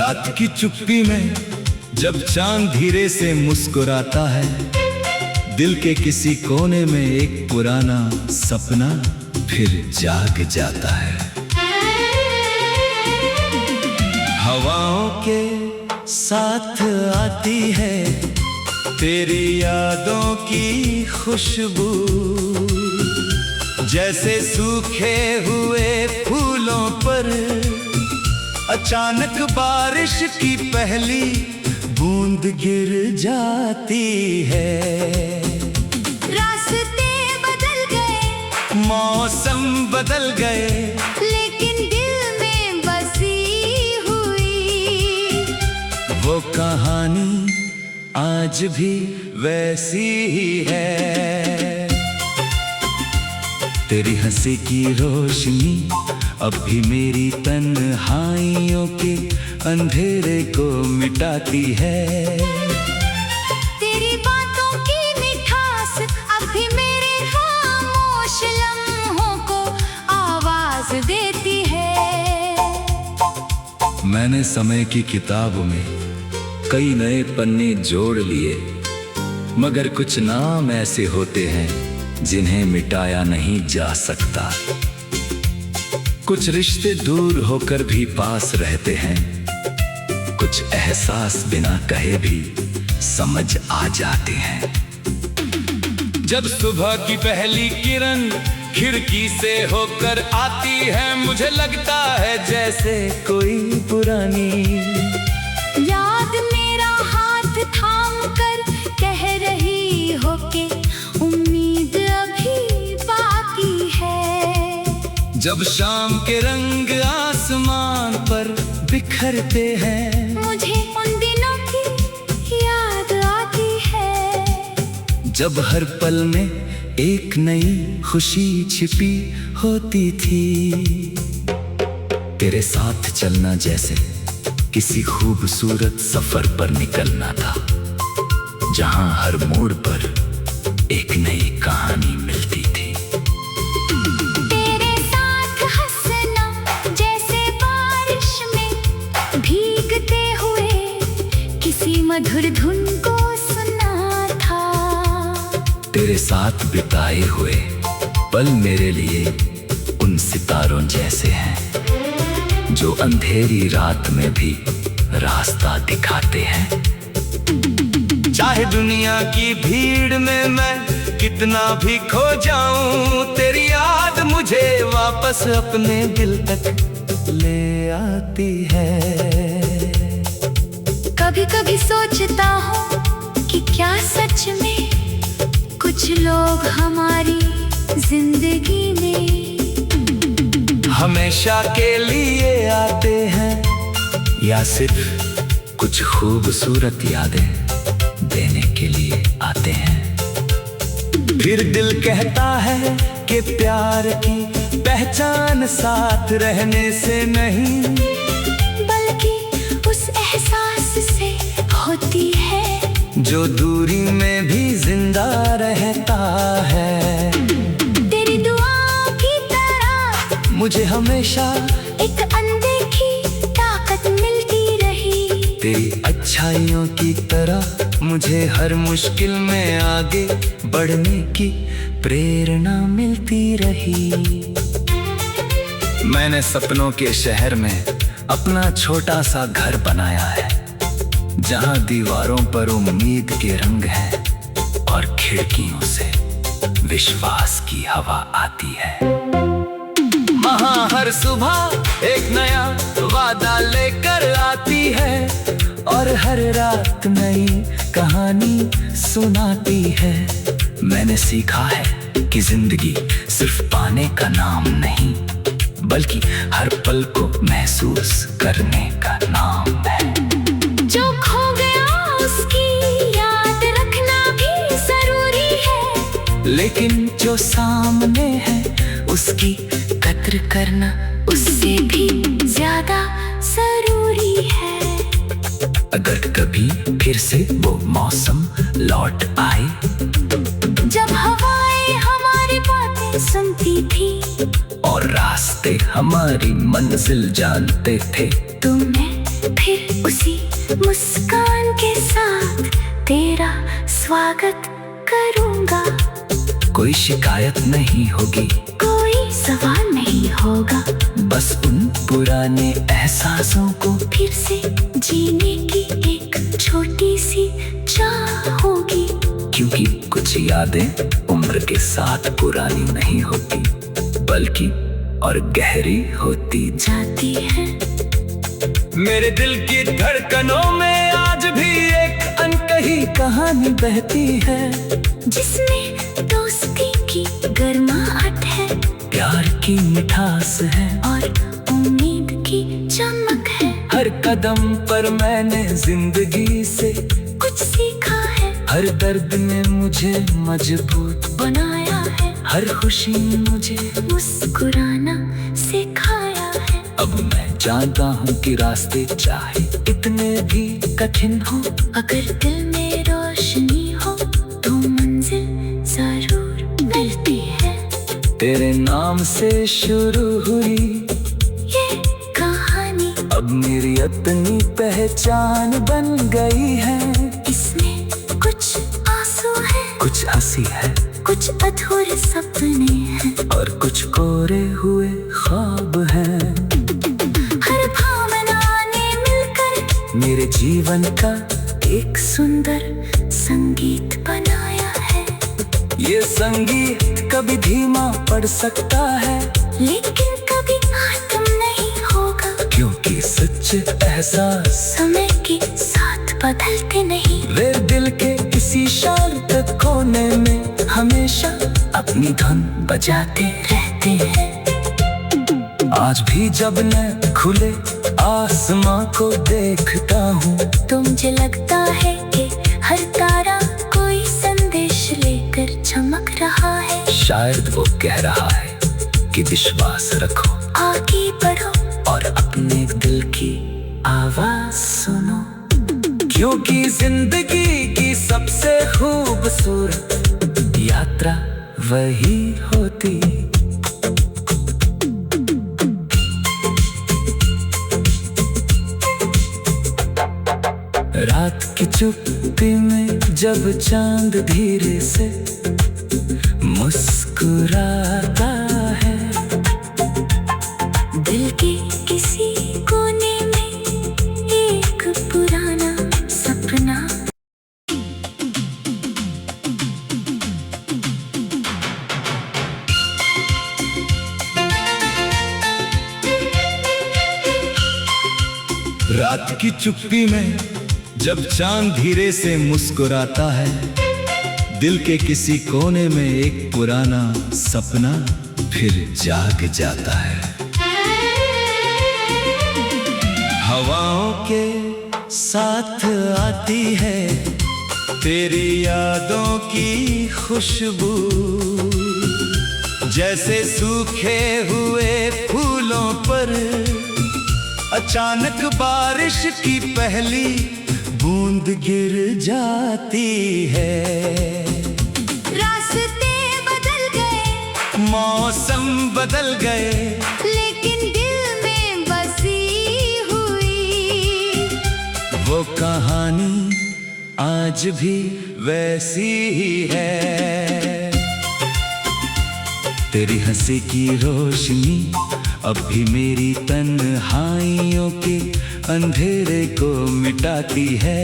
रात की चुप्पी में जब चांद धीरे से मुस्कुराता है, दिल के किसी कोने में एक पुराना सपना फिर जाग जाता है। हवाओं के साथ आती है तेरी यादों की खुशबू, जैसे सूखे हुए फूलों पर अचानक बारिश की पहली बूंद गिर जाती है। रास्ते बदल गए, मौसम बदल गए, लेकिन दिल में बसी हुई वो कहानी आज भी वैसी ही है। तेरी हंसी की रोशनी अब भी मेरी तन्हाइयों के अंधेरे को मिटाती है। तेरी बातों की मिठास अब भी मेरे खामोश लम्हों को आवाज देती है। मैंने समय की किताब में कई नए पन्ने जोड़ लिए, मगर कुछ नाम ऐसे होते हैं जिन्हें मिटाया नहीं जा सकता। कुछ रिश्ते दूर होकर भी पास रहते हैं, कुछ एहसास बिना कहे भी समझ आ जाते हैं। जब सुबह की पहली किरण खिड़की से होकर आती है, मुझे लगता है जैसे कोई पुरानी याद मेरा हाथ थाम कर कह रही हो के उम्मीद अभी बाकी है। जब शाम के रंग आसमान पर बिखरते हैं, मुझे उन दिनों की याद आती है। जब हर पल में एक नई खुशी छिपी होती थी। तेरे साथ चलना जैसे किसी खूबसूरत सफर पर निकलना था, जहां हर मोड़ पर एक नई कहानी मिलती थी। तेरे साथ हंसना जैसे बारिश में भीगते हुए किसी मधुर धुन को सुना था। तेरे साथ बिताए हुए पल मेरे लिए उन सितारों जैसे हैं जो अंधेरी रात में भी रास्ता दिखाते हैं। चाहे दुनिया की भीड़ में मैं कितना भी खो जाऊं, तेरी याद मुझे वापस अपने दिल तक ले आती है। कभी कभी सोचता हूँ कि क्या सच में कुछ लोग हमारी जिंदगी में हमेशा के लिए आते हैं, या सिर्फ कुछ खूबसूरत यादें देने के लिए आते हैं। फिर दिल कहता है कि प्यार की पहचान साथ रहने से नहीं, बल्कि उस एहसास से होती है जो दूरी में भी जिंदा रहता है। तेरी दुआओं की तरह मुझे हमेशा एक अनदेखी ताकत मिलती रही। तेरी अच्छाइयों की तरह मुझे हर मुश्किल में आगे बढ़ने की प्रेरणा मिलती रही। मैंने सपनों के शहर में अपना छोटा सा घर बनाया है, जहां दीवारों पर उम्मीद के रंग हैं और खिड़कियों से विश्वास की हवा आती है। वहां हर सुबह एक नया वादा लेकर आती है और हर रात नई कहानी सुनाती है। मैंने सीखा है कि जिंदगी सिर्फ पाने का नाम नहीं, बल्कि हर पल को महसूस करने का नाम है। जो खो गया उसकी याद रखना भी जरूरी है, लेकिन जो सामने है उसकी कद्र करना उससे भी ज्यादा जरूरी है। अगर कभी फिर से वो मौसम लौट आए, जब हवाएं हमारी बातें सुनती थी और रास्ते हमारी मंजिल जानते थे, तो मैं फिर मुस्कान के साथ तेरा स्वागत करूंगा। कोई शिकायत नहीं होगी, कोई सवाल नहीं होगा, बस उन पुराने एहसासों को फिर से जीने की एक छोटी सी चाह होगी। क्योंकि कुछ यादें उम्र के साथ पुरानी नहीं होती, बल्कि और गहरी होती जाती है। मेरे दिल की धड़कनों में आज भी एक अनकही कहानी बहती है, जिसमें दोस्ती की गर्माहट है, प्यार की मिठास है और उम्मीद की चमक है। हर कदम पर मैंने जिंदगी से कुछ सीखा है, हर दर्द ने मुझे मजबूत बनाया है, हर खुशी मुझे मुस्कुराना सिखाया है। अब मैं जानता हूँ कि रास्ते चाहे इतने भी कठिन हो, अगर दिल में रोशनी हो तो मंजिल जरूर मिलती है। तेरे नाम से शुरू हुई ये कहानी अब मेरी अपनी पहचान बन गई है। इसमें कुछ आंसू है, कुछ हंसी है, कुछ अधूरे सपने हैं, और कुछ कोरे हुए ख्वाब हैं। हर भावना ने मिलकर मेरे जीवन का एक सुंदर संगीत बनाया है। ये संगीत कभी धीमा पड़ सकता है, लेकिन कभी खत्म नहीं होगा, क्योंकि सच्चे एहसास समय के साथ बदलते नहीं। वे दिल के किसी शांत कोने में हमेशा अपनी धुन बजाते रहते हैं। आज भी जब मैं खुले आसमां को देखता हूँ, तो मुझे लगता है कि हर तारा कोई संदेश लेकर चमक रहा है। शायद वो कह रहा है कि विश्वास रखो, आगे बढ़ो और अपने दिल की आवाज सुनो, क्योंकि जिंदगी की सबसे खूबसूरत यात्रा वही होती। रात की चुप्पी में जब चांद धीरे से मुस्कुराता है, दिल के किसी कोने में एक पुराना सपना। रात की चुप्पी में जब चांद धीरे से मुस्कुराता है, दिल के किसी कोने में एक पुराना सपना फिर जाग जाता है। हवाओं के साथ आती है तेरी यादों की खुशबू, जैसे सूखे हुए फूलों पर अचानक बारिश की पहली बूंद गिर जाती है। रास्ते बदल गए, मौसम बदल गए, लेकिन दिल में बसी हुई वो कहानी आज भी वैसी ही है। तेरी हंसी की रोशनी अब भी मेरी तन्हाइयों के अंधेरे को मिटाती है।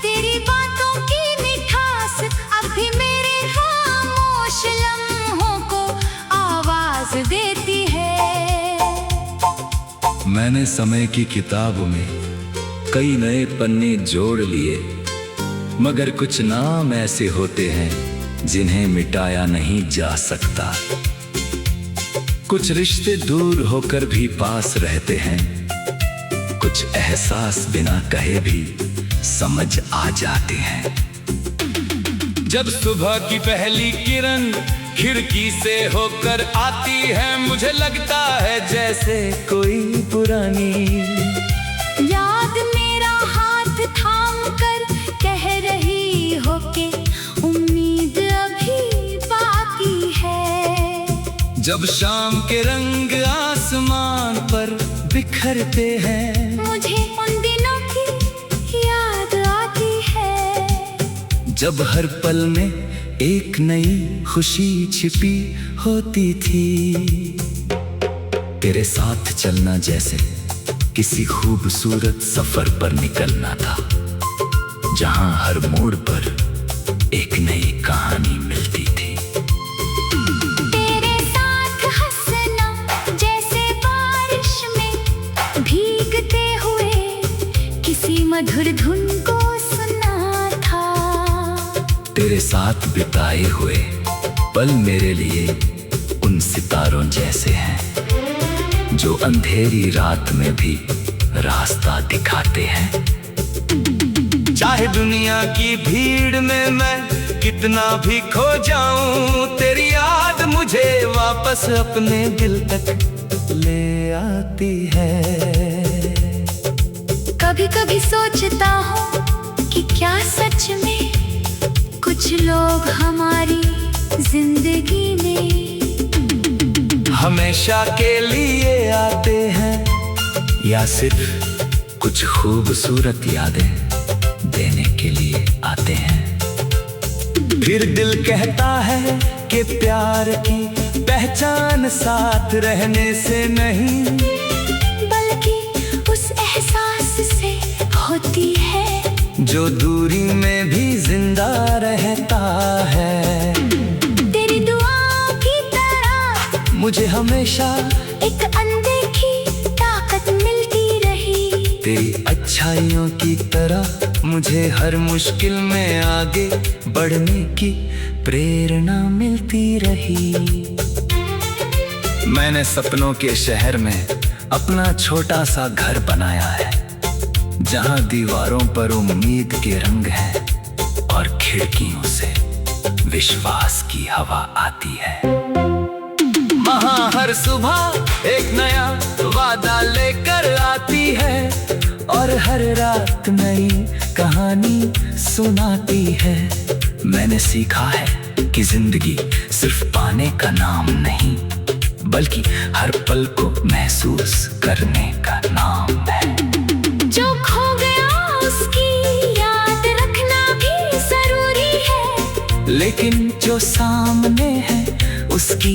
तेरी बातों की मिठास अब भी मेरे खामोश लम्हों को आवाज देती है। मैंने समय की किताब में कई नए पन्ने जोड़ लिए, मगर कुछ नाम ऐसे होते हैं जिन्हें मिटाया नहीं जा सकता। कुछ रिश्ते दूर होकर भी पास रहते हैं, कुछ एहसास बिना कहे भी समझ आ जाते हैं। जब सुबह की पहली किरण खिड़की से होकर आती है, मुझे लगता है जैसे कोई पुरानी याद मेरा हाथ थाम कर कह रही हो कि उम्मीद अभी बाकी है। जब शाम के रंग आसमान पर बिखरते हैं, मुझे उन दिनों जब हर पल में एक नई खुशी छिपी होती थी। तेरे साथ चलना जैसे किसी खूबसूरत सफर पर निकलना था, जहां हर मोड़ पर एक नई कहानी मिलती थी। तेरे साथ हंसना जैसे बारिश में भीगते हुए किसी मधुर धुन को सुना था। तेरे साथ बिताए हुए पल मेरे लिए उन सितारों जैसे हैं, जो अंधेरी रात में भी रास्ता दिखाते हैं। चाहे दुनिया की भीड़ में मैं कितना भी खो जाऊं, तेरी याद मुझे वापस अपने दिल तक ले आती है। कभी कभी सोचता हूँ कि क्या सच में कुछ लोग हमारी जिंदगी में हमेशा के लिए आते हैं, या सिर्फ कुछ खूबसूरत यादें देने के लिए आते हैं। फिर दिल कहता है कि प्यार की पहचान साथ रहने से नहीं, बल्कि उस एहसास से होती है जो दूरी में भी जिंदा रहता है। तेरी दुआओं की तरह मुझे हमेशा एक अनदेखी ताकत मिलती रही। तेरी अच्छाइयों की तरह मुझे हर मुश्किल में आगे बढ़ने की प्रेरणा मिलती रही। मैंने सपनों के शहर में अपना छोटा सा घर बनाया है, जहां दीवारों पर उम्मीद के रंग हैं और खिड़कियों से विश्वास की हवा आती है। वहाँ हर सुबह एक नया वादा लेकर आती है और हर रात नई कहानी सुनाती है। मैंने सीखा है कि जिंदगी सिर्फ पाने का नाम नहीं, बल्कि हर पल को महसूस करने का नाम है। जो खो गया उसकी याद रखना भी जरूरी है, लेकिन जो सामने है उसकी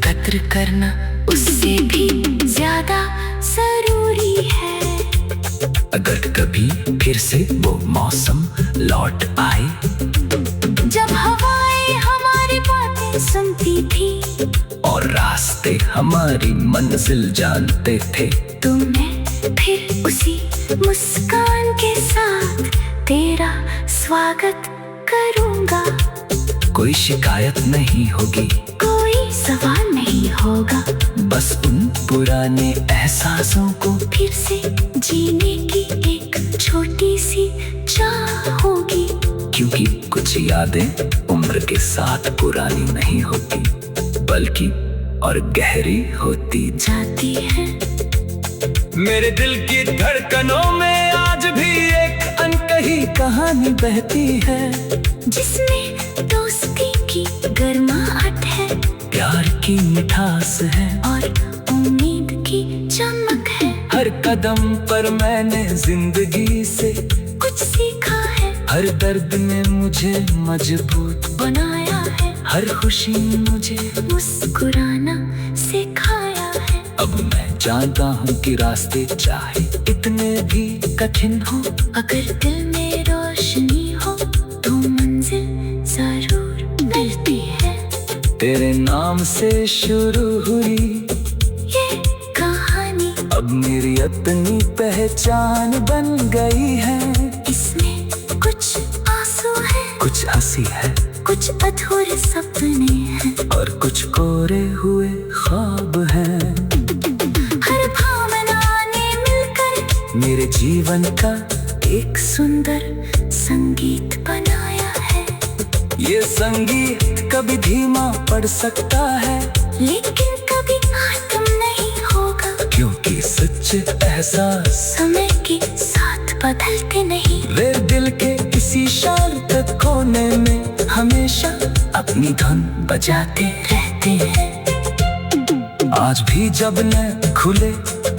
कद्र करना उससे भी ज्यादा जरूरी है। अगर कभी फिर से वो मौसम लौट आए, जब हवाएं हमारी बातें सुनती थी और रास्ते हमारी मंजिल जानते थे, तो मैं फिर उसी मुस्कान के साथ तेरा स्वागत करूंगा। कोई शिकायत नहीं होगी, कोई सवाल नहीं होगा, बस उन पुराने एहसासों को फिर से जीने की एक छोटी सी चाह होगी। क्योंकि कुछ यादें उम्र के साथ पुरानी नहीं होती, बल्कि और गहरी होती जाती है। मेरे दिल की धड़कनों में आज भी एक अनकही कहानी बहती है, जिसमें दोस्ती की गर्माहट है, प्यार की मिठास है और उम्मीद की चमक है। हर कदम पर मैंने जिंदगी से कुछ सीखा है, हर दर्द ने मुझे मजबूत बनाया है, हर खुशी मुझे मुस्कुराना सिखाया है। अब मैं जानता हूँ कि रास्ते चाहे इतने भी कठिन हो, अगर दिल में रोशनी हो तो मंजिल जरूर मिलती है। तेरे नाम से शुरू हुई ये कहानी अब मेरी अपनी पहचान बन गई है। इसमें कुछ आंसू है, कुछ हंसी है, कुछ अधूरे सपने हैं, और कुछ कोरे हुए ख्वाब हैं। हर भावना ने मिलकर मेरे जीवन का एक सुंदर संगीत बनाया है। ये संगीत कभी धीमा पड़ सकता है, लेकिन कभी खत्म नहीं होगा, क्योंकि सच्चे एहसास समय के साथ बदलते नहीं। वे दिल के किसी शांत कोने में हमेशा अपनी धुन बजाते रहते हैं। आज भी जब मैं खुले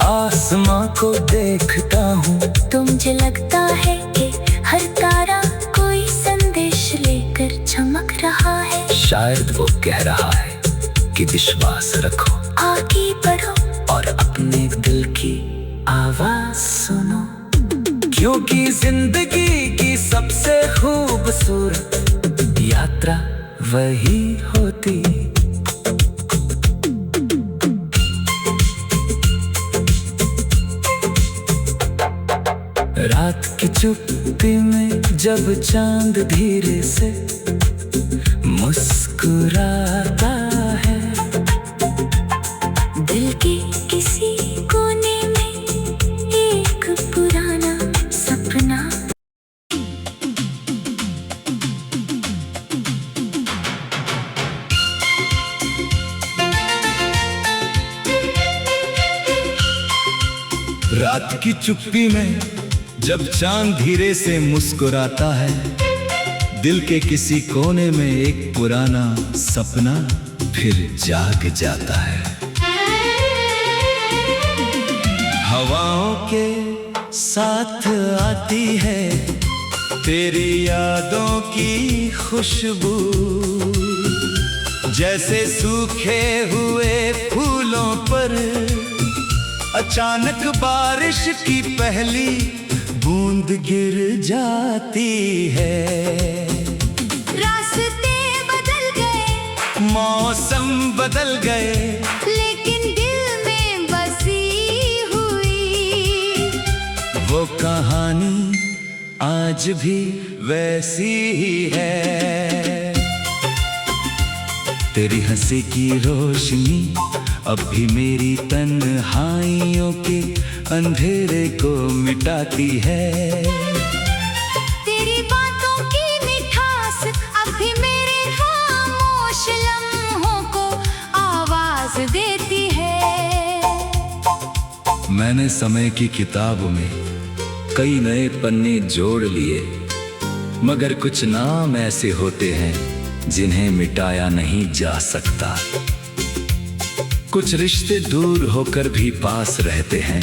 आसमां को देखता हूँ, तो मुझे लगता है कि हर तारा कोई संदेश ले शायद वो कह रहा है कि विश्वास रखो, आगे बढ़ो, और अपने दिल की आवाज सुनो, क्योंकि जिंदगी की सबसे खूबसूरत यात्रा वही होती। रात की चुप्पी में जब चांद धीरे से मुस्कुराता है, दिल के किसी कोने में एक पुराना सपना। रात की चुप्पी में जब चांद धीरे से मुस्कुराता है, दिल के किसी कोने में एक पुराना सपना फिर जाग जाता है। हवाओं के साथ आती है तेरी यादों की खुशबू, जैसे सूखे हुए फूलों पर अचानक बारिश की पहली बूंद गिर जाती है। रास्ते बदल गए, मौसम बदल गए, लेकिन दिल में बसी हुई वो कहानी आज भी वैसी ही है। तेरी हंसी की रोशनी अब भी मेरी तन्हाइयों के अंधेरे को मिटाती है। तेरी बातों की मिठास अब भी मेरे खामोश लम्हों को आवाज देती है। मैंने समय की किताब में कई नए पन्ने जोड़ लिए, मगर कुछ नाम ऐसे होते हैं जिन्हें मिटाया नहीं जा सकता। कुछ रिश्ते दूर होकर भी पास रहते हैं,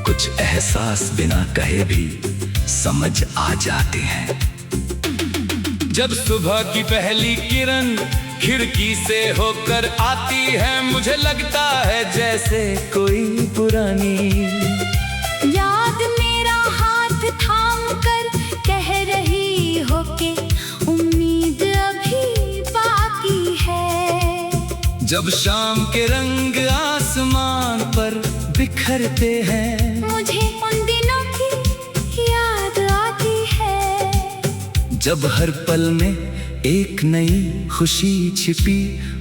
कुछ एहसास बिना कहे भी समझ आ जाते हैं। जब सुबह की पहली किरण खिड़की से होकर आती है, मुझे लगता है जैसे कोई पुरानी याद मेरा हाथ थाम कर कह रही हो के उम्मीद अभी बाकी है। जब शाम के रंग आसमान पर बिखरते हैं, मुझे उन दिनों की याद आती है। जब हर पल में एक नई खुशी छिपी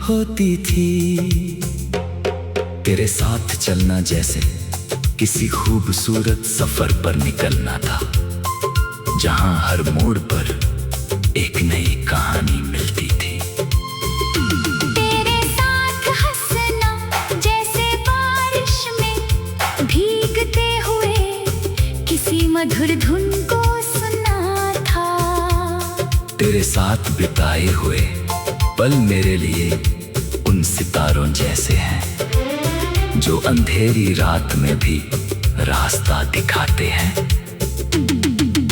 होती थी। तेरे साथ चलना जैसे किसी खूबसूरत सफर पर निकलना था, जहां हर मोड़ पर एक नई कहानी मिलती थी। तेरे साथ हंसना जैसे बारिश में भीगते हुए किसी मधुर धुन को सुना था। तेरे साथ बिताए हुए पल मेरे लिए उन सितारों जैसे हैं जो अंधेरी रात में भी रास्ता दिखाते हैं।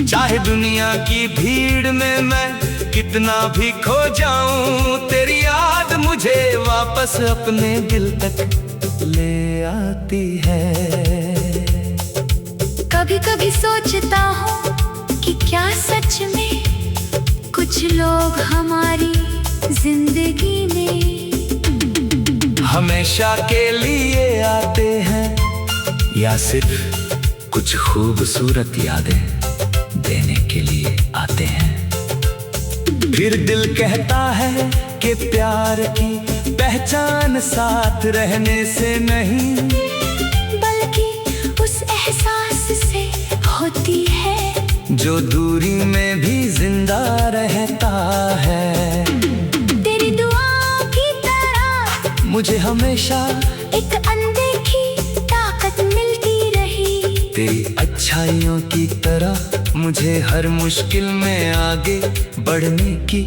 चाहे दुनिया की भीड़ में मैं कितना भी खो जाऊं, तेरी याद मुझे वापस अपने दिल तक ले आती है। कभी कभी सोचता हूँ कि क्या सच में कुछ लोग हमारी जिंदगी में हमेशा के लिए आते हैं, या सिर्फ कुछ खूबसूरत यादें देने के लिए आते हैं। फिर दिल कहता है कि प्यार की पहचान साथ रहने से नहीं, बल्कि उस एहसास से होती है जो दूरी में भी जिंदा रहता है। तेरी दुआओं की तरह मुझे हमेशा एक अनदेखी ताकत मिलती रही। तेरी अच्छाइयों की तरह मुझे हर मुश्किल में आगे बढ़ने की